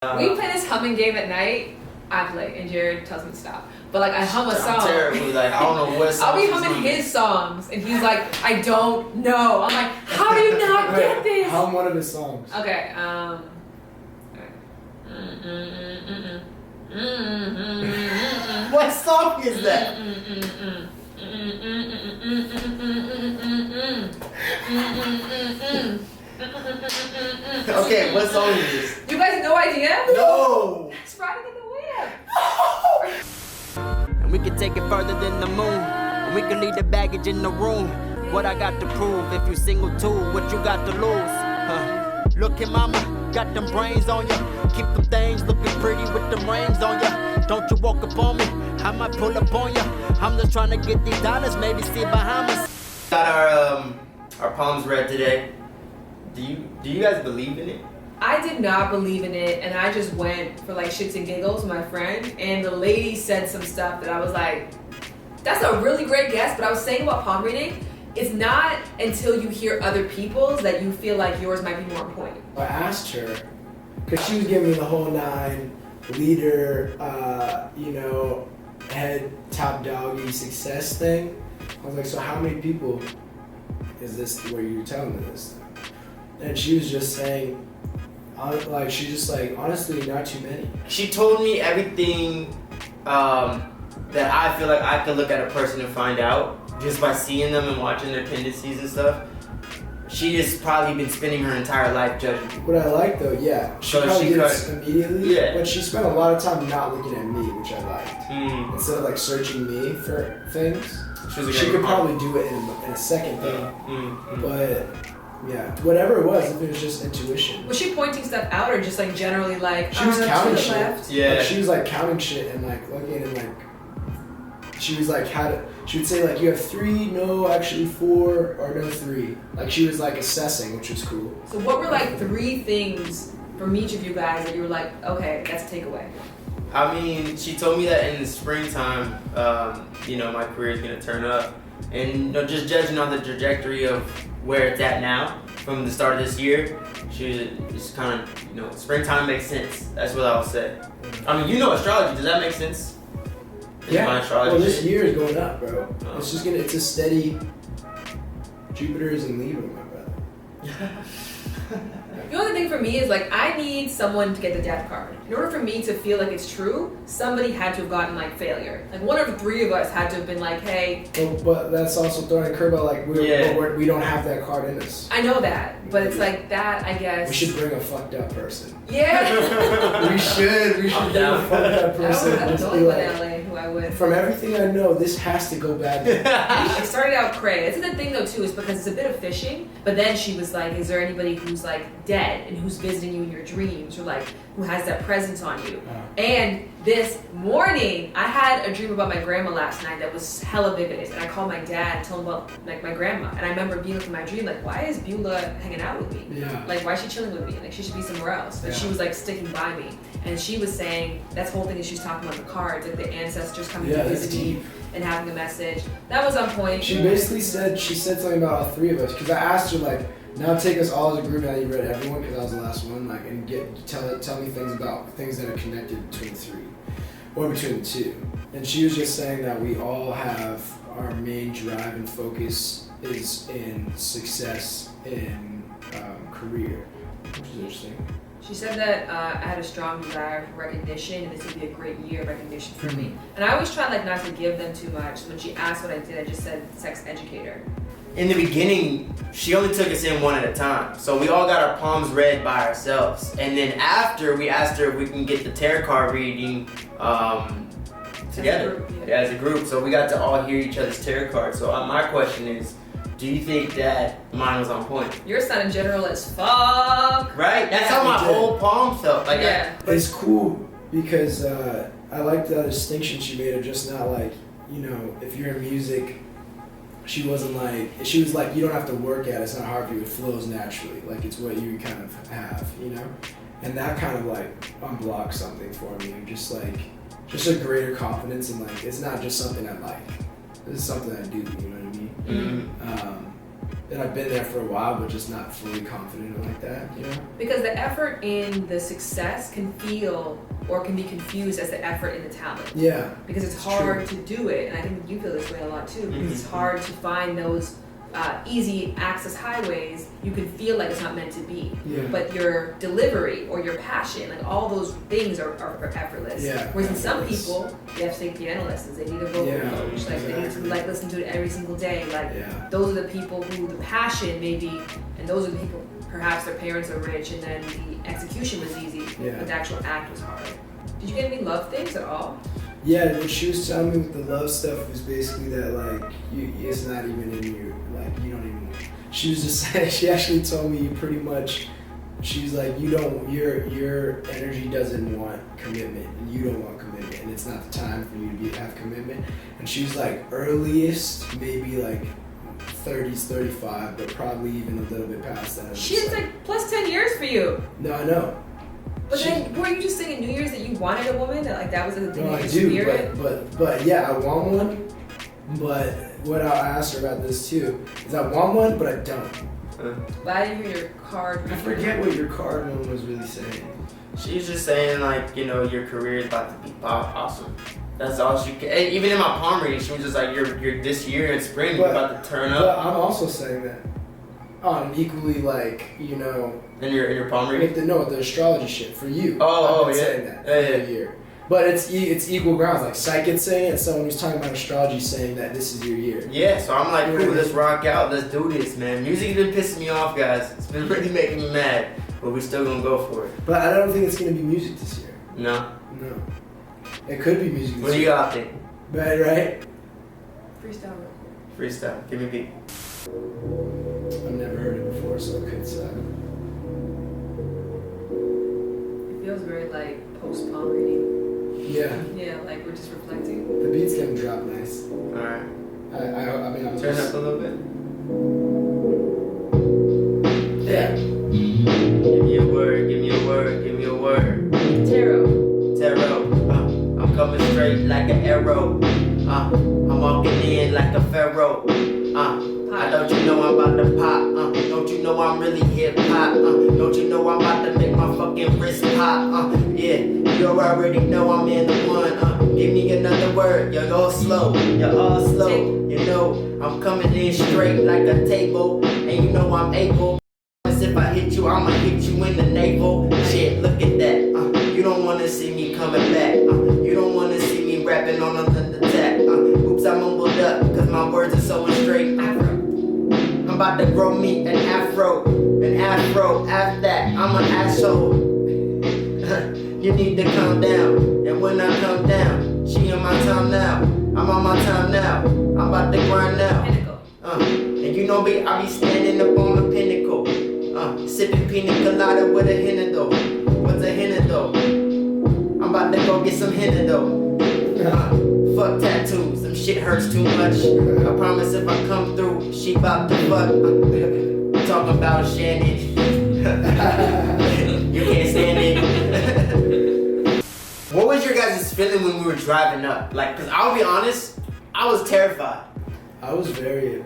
We play this humming game at night. I play, and Jared tells me to stop. But like I hum a song. I'm terrible. Like I don't know what song. I'll be humming his songs, and he's like, I don't know. I'm like, how do you not get this? Hum one of his songs. Okay. What song is that? Okay, what song is this? You guys no idea? No. It's Riding in the Wind. And we can take it further than the moon. And we can leave the baggage in the room. What I got to prove? If you single too, what you got to lose? Look at mama, got them brains on ya. Keep them things looking pretty with them rings on ya. Don't you walk up on me, I might pull up on ya. I'm just trying to get these dollars, maybe see Bahamas. Got our palms read today. Do you guys believe in it? I did not believe in it, and I just went for like shits and giggles with my friend, and the lady said some stuff that I was like, that's a really great guess, but I was saying about palm reading, it's not until you hear other people's that you feel like yours might be more important. I asked her, because she was giving me the whole 9, leader, head, top doggy success thing. I was like, so how many people is this where you're telling me this? And she was just saying, honestly, not too many. She told me everything that I feel like I could look at a person and find out just by seeing them and watching their tendencies and stuff. She just probably been spending her entire life judging people. What I like though, yeah, she probably did it immediately, but she spent a lot of time not looking at me, which I liked. Instead of like searching me for things, she could probably do it in a second thing. But yeah, whatever it was, if it was just intuition. Was she pointing stuff out or just like generally like, she was counting shit. Left? Yeah. Like, she was like counting shit and like looking and like, she was like, she would say like, you have 3, no, actually 4, or no 3. Like she was like assessing, which was cool. So what were like 3 things from each of you guys that you were like, okay, that's a takeaway? I mean, she told me that in the springtime, my career is gonna turn up. And just judging on the trajectory of where it's at now, from the start of this year, she was kind of, springtime makes sense. That's what I would say. I mean, astrology, does that make sense? Yeah, well this year is going up, bro. It's a steady, Jupiter is in Libra, my brother. The only thing for me is like, I need someone to get the death card. In order for me to feel like it's true, somebody had to have gotten like failure. Like one of the 3 of us had to have been like, hey. But that's also throwing a curveball, like we don't have that card in us. I know that, but it's like that, I guess. We should bring a fucked up person. Yeah. we should bring a fucked up person. I don't know anyone in LA who I would. From everything I know, this has to go bad. It started out cray. That's the thing though too, is because it's a bit of fishing, but then she was like, is there anybody who's like dead and who's visiting you in your dreams, or like who has that presence on you? And this morning I had a dream about my grandma last night that was hella vivid, and I called my dad and told him about like my grandma, and I remember being in my dream like, why is Beulah hanging out with me? Like why is she chilling with me? Like she should be somewhere else. But she was like sticking by me, and she was saying that's whole thing is she's talking about the cards, like the ancestors coming to visit me and having a message. That was on point. She basically said something about all 3 of us, because I asked her like, now take us all as a group now that you read everyone, because I was the last one, like, and tell me things about things that are connected between the 3 or between the 2. And she was just saying that we all have our main drive and focus is in success in career, which is interesting. She said that I had a strong desire for recognition, and this would be a great year of recognition for me. And I always try like not to give them too much. When she asked what I did, I just said sex educator. In the beginning, she only took us in one at a time. So we all got our palms read by ourselves. And then after, we asked her if we can get the tarot card reading together as a group. So we got to all hear each other's tarot cards. So my question is, do you think that mine was on point? Your sounded general as fuck. Right? That's how my whole palm felt. Like it's cool because I like the distinction she made of just not like, if you're in music, she was like, you don't have to work at it, it's not hard for you, it flows naturally. Like it's what you kind of have, And that kind of like unblocks something for me. Just a greater confidence in like, it's not just something I like. This is something I do, you know what I mean? and I've been there for a while, but just not fully confident like that, you know? Because the effort in the success can feel or can be confused as the effort in the talent. Yeah. Because it's hard to do it, and I think you feel this way a lot too. Because it's hard to find those easy access highways. You can feel like it's not meant to be, but your delivery or your passion, like all those things are effortless. Yeah. Whereas in some people, they have to take piano lessons. They need a vocal coach. Like they need to like listen to it every single day. Like those are the people who the passion maybe, and those are the people. Perhaps their parents are rich, and then the execution was easy, but the actual act was hard. Did you get any love things at all? Yeah, what she was telling me with the love stuff was basically that like it's not even in you, like you don't even. She was just saying, she actually told me you pretty much. She's like your energy doesn't want commitment, and you don't want commitment, and it's not the time for you to have commitment. And she was like earliest maybe like 30s, 35, but probably even a little bit past that. She's like plus 10 years for you. No, I know. But then, were you just saying in New Year's that you wanted a woman? That was the thing No, in I your do, spirit? but yeah, I want one. But what I asked her about this too is I want one, but I don't. But I didn't hear your card. I forget what your card one was really saying. She's just saying like, you know, your career is about to be awesome. That's all she can. And even in my palm reading, she was just like, you're this year in spring, you're about to turn up. But I'm also saying that on equally like, you know. In your palm reading? The astrology shit for you. Oh, yeah. Saying that for the year. But it's equal grounds. Like Psychic's saying it, and someone who's talking about astrology saying that this is your year. Yeah, so I'm like, cool, let's rock out, let's do this, man. Music's been pissing me off, guys. It's been really making me mad, but we're still gonna go for it. But I don't think it's gonna be music this year. No? No. It could be music this year. What do you got think? Right? Freestyle real quick. Freestyle, give me a beat. I've never heard it before, so it could suck. It feels very like post-palm reading. Yeah. Yeah, like we're just reflecting. The beat's gonna drop nice. Alright. I mean, I'm Turn just... up a little bit. Yeah. Give me a word, give me a word, give me a word. Tarot. Tarot. I'm coming straight like an arrow. I'm walking in like a pharaoh. Don't you know I'm about to pop? Don't you know I'm really hip hop? Don't you know I'm about to make my fucking wrist pop? Yeah, you already know I'm in the one. Give me another word, you're all slow, you're all slow. You know I'm coming in straight like a table, and you know I'm able. If I hit you, I'ma hit you in the navel. Shit, look at that. You don't wanna see me coming back. You don't wanna see me rapping on another attack. Oops, I mumbled up, cause my words are so straight. I'm about to grow me an afro. After that, I'm an asshole. You need to calm down. And when I come down, she on my time now. I'm on my time now. I'm about to grind now. And you know me, I be standing up on the pinnacle. Sipping pina colada with a henna though. What's a henna though? I'm about to go get some henna though. Fuck tattoos, them shit hurts too much. I promise if I come through, she bout to fuck. Talking about Shannon. You can't stand it. What was your guys' feeling when we were driving up? Like, cause I'll be honest, I was terrified. I was very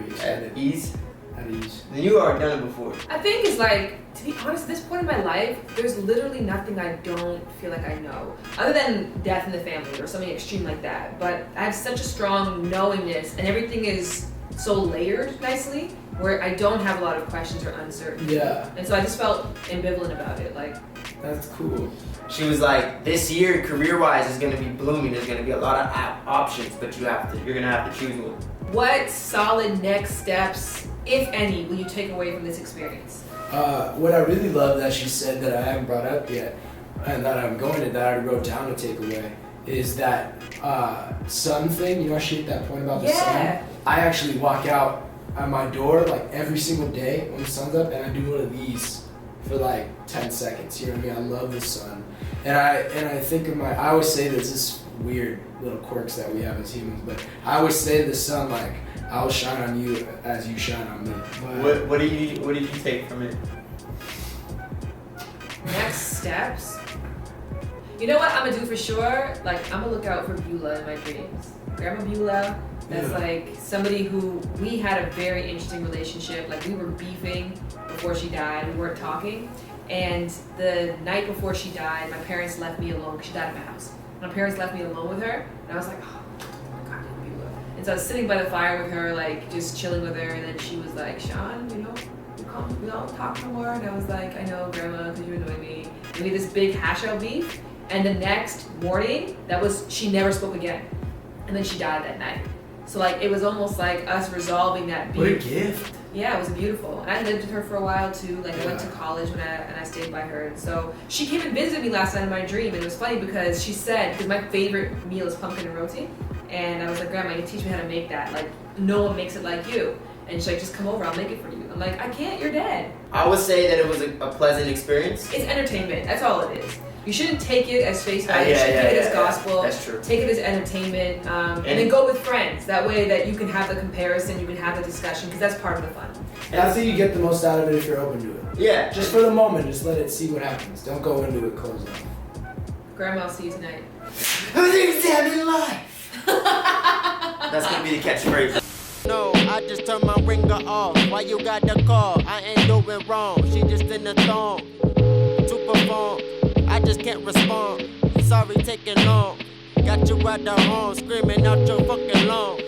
excited. At ease? At ease. And you already done it before. I think it's like, to be honest, at this point in my life, there's literally nothing I don't feel like I know. Other than death in the family or something extreme like that. But I have such a strong knowingness, and everything is so layered nicely, where I don't have a lot of questions or uncertainty. Yeah. And so I just felt ambivalent about it. Like, that's cool. She was like, this year, career-wise, is gonna be blooming. There's gonna be a lot of options, but you're gonna have to choose one. what solid next steps, if any, will you take away from this experience? What I really love that she said that I haven't brought up yet, and that I'm going to, that I already wrote down to take away, is that sun thing. You know, she hit that point about the sun. I actually walk out at my door like every single day when the sun's up, and I do one of these for like 10 seconds. You know what I mean? I love the sun, and I think of I always say this is weird little quirks that we have as humans, but I always say to the sun like, I'll shine on you as you shine on me. But what did you take from it? Next steps? You know what I'm gonna do for sure? Like, I'm gonna look out for Beulah in my dreams. Grandma Beulah, That's like somebody who we had a very interesting relationship. Like we were beefing before she died. We weren't talking. And the night before she died, my parents left me alone. She died at my house. My parents left me alone with her. And I was like, oh my God, I love you. And so I was sitting by the fire with her, like just chilling with her. And then she was like, Sean, we don't talk no more. And I was like, I know, Grandma, because you annoy me. And we had this big hash out beef. And the next morning, she never spoke again. And then she died that night. So like it was almost like us resolving that beef. What a gift. Yeah, it was beautiful. And I lived with her for a while too. Like I went to college and I stayed by her. And so she came and visited me last night in my dream. And it was funny because she said, because my favorite meal is pumpkin and roti. And I was like, Grandma, you teach me how to make that. Like no one makes it like you. And she's like, just come over, I'll make it for you. I'm like, I can't, you're dead. I would say that it was a pleasant experience. It's entertainment, that's all it is. You shouldn't take it as face value. You Yeah, should take it as yeah. gospel. That's true. Take it as entertainment, and then go with friends. That way, that you can have the comparison, you can have the discussion, because that's part of the fun. And I think you get the most out of it if you're open to it. Yeah. Just for the moment, just let it see what happens. Don't go into it closed off. Grandma, I'll see you tonight. Everything's happening life. That's gonna be the catchphrase. No, I just turned my ringer off. Why you got the call? I ain't doing wrong. She just in the thong to perform. I just can't respond. Sorry, taking long. Got you at the home, screaming out your fucking lungs.